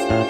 Assalamualaikum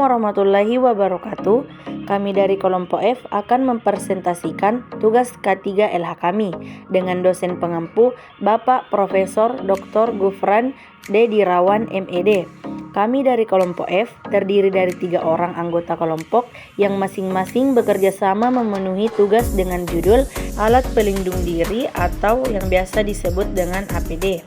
warahmatullahi wabarakatuh. Kami dari kelompok F akan mempresentasikan tugas K3 LH kami dengan dosen pengampu Bapak Profesor Dr. Gufran Dedirawan MED. Kami dari kelompok F terdiri dari 3 orang anggota kelompok yang masing-masing bekerja sama memenuhi tugas dengan judul alat pelindung diri atau yang biasa disebut dengan APD.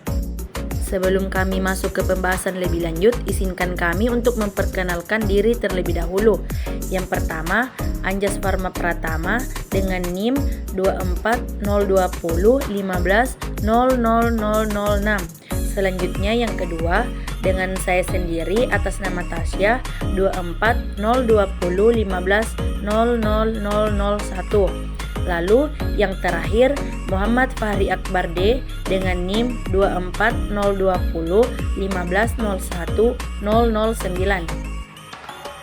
Sebelum kami masuk ke pembahasan lebih lanjut, izinkan kami untuk memperkenalkan diri terlebih dahulu. Yang pertama, Anjas Farma Pratama dengan NIM 2402015000006. Selanjutnya yang kedua, dengan saya sendiri atas nama Tasya 24015000001. Lalu yang terakhir Muhammad Fahri Akbar D dengan NIM 24015010009.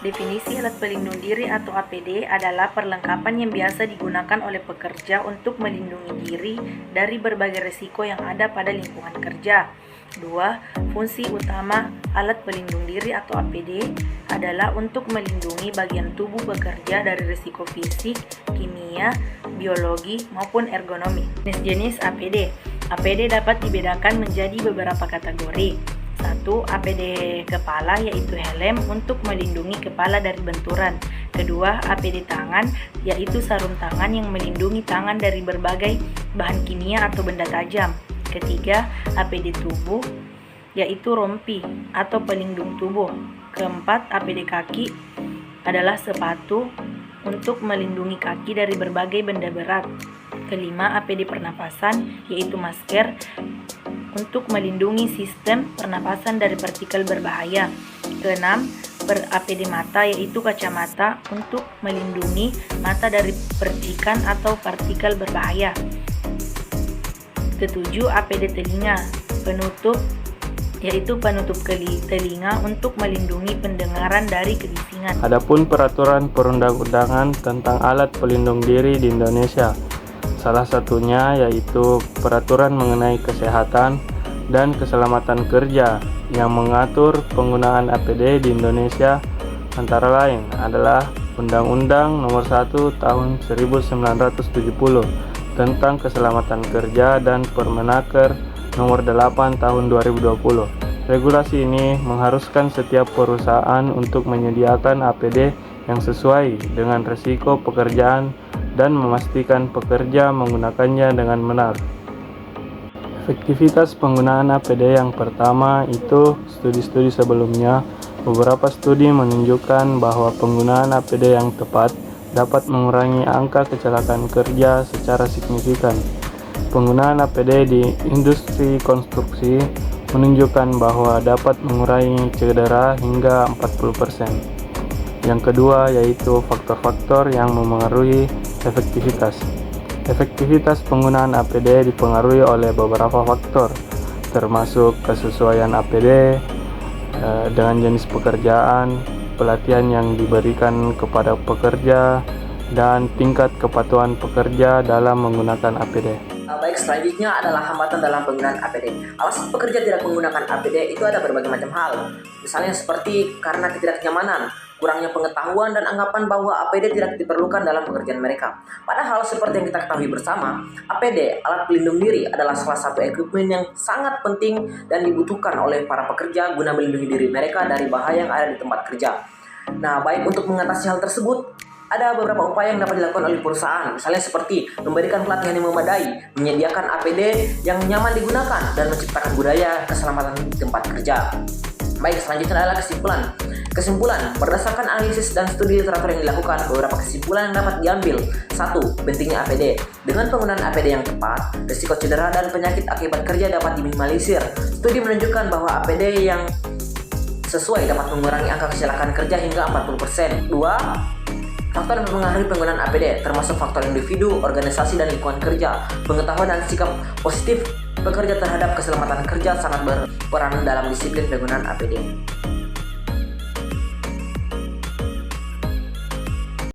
Definisi alat pelindung diri atau APD adalah perlengkapan yang biasa digunakan oleh pekerja untuk melindungi diri dari berbagai risiko yang ada pada lingkungan kerja. 2. Fungsi utama alat pelindung diri atau APD adalah untuk melindungi bagian tubuh pekerja dari risiko fisik, kimia, biologi, maupun ergonomi. Jenis-jenis APD. APD dapat dibedakan menjadi beberapa kategori. 1. APD kepala yaitu helm untuk melindungi kepala dari benturan. Kedua, APD tangan yaitu sarung tangan yang melindungi tangan dari berbagai bahan kimia atau benda tajam. Ketiga, APD tubuh yaitu rompi atau pelindung tubuh. Keempat, APD kaki adalah sepatu untuk melindungi kaki dari berbagai benda berat. Kelima, APD pernapasan yaitu masker untuk melindungi sistem pernapasan dari partikel berbahaya. Keenam, APD mata yaitu kacamata untuk melindungi mata dari percikan atau partikel berbahaya. Ketujuh, APD telinga penutup yaitu penutup telinga untuk melindungi pendengaran dari kebisingan. Adapun peraturan perundang-undangan tentang alat pelindung diri di Indonesia, salah satunya yaitu peraturan mengenai kesehatan dan keselamatan kerja yang mengatur penggunaan APD di Indonesia, antara lain adalah Undang-Undang Nomor 1 Tahun 1970 tentang keselamatan kerja dan Permenaker Nomor 8 Tahun 2020. Regulasi ini mengharuskan setiap perusahaan untuk menyediakan APD yang sesuai dengan risiko pekerjaan dan memastikan pekerja menggunakannya dengan benar. Efektivitas penggunaan APD yang pertama itu studi-studi sebelumnya. Beberapa studi menunjukkan bahwa penggunaan APD yang tepat dapat mengurangi angka kecelakaan kerja secara signifikan. Penggunaan APD di industri konstruksi menunjukkan bahwa dapat mengurangi cedera hingga 40%. Yang kedua yaitu faktor-faktor yang memengaruhi efektivitas. Efektivitas penggunaan APD dipengaruhi oleh beberapa faktor, termasuk kesesuaian APD dengan jenis pekerjaan, pelatihan yang diberikan kepada pekerja, dan tingkat kepatuhan pekerja dalam menggunakan APD. Baik, selanjutnya adalah hambatan dalam penggunaan APD. Alasan pekerja tidak menggunakan APD itu ada berbagai macam hal. Misalnya seperti karena ketidaknyamanan, kurangnya pengetahuan dan anggapan bahwa APD tidak diperlukan dalam pekerjaan mereka. Padahal seperti yang kita ketahui bersama, APD, alat pelindung diri, adalah salah satu equipment yang sangat penting dan dibutuhkan oleh para pekerja guna melindungi diri mereka dari bahaya yang ada di tempat kerja. Nah, baik untuk mengatasi hal tersebut, ada beberapa upaya yang dapat dilakukan oleh perusahaan, misalnya seperti memberikan pelatihan yang memadai, menyediakan APD yang nyaman digunakan, dan menciptakan budaya keselamatan di tempat kerja. Baik, selanjutnya adalah Kesimpulan, berdasarkan analisis dan studi literatur yang dilakukan, beberapa kesimpulan yang dapat diambil. 1. Pentingnya APD. Dengan penggunaan APD yang tepat, risiko cedera dan penyakit akibat kerja dapat diminimalisir. Studi menunjukkan bahwa APD yang sesuai dapat mengurangi angka kecelakaan kerja hingga 40%. 2. Faktor yang mempengaruhi penggunaan APD termasuk faktor individu, organisasi, dan lingkungan kerja. Pengetahuan dan sikap positif pekerja terhadap keselamatan kerja sangat berperan dalam disiplin penggunaan APD.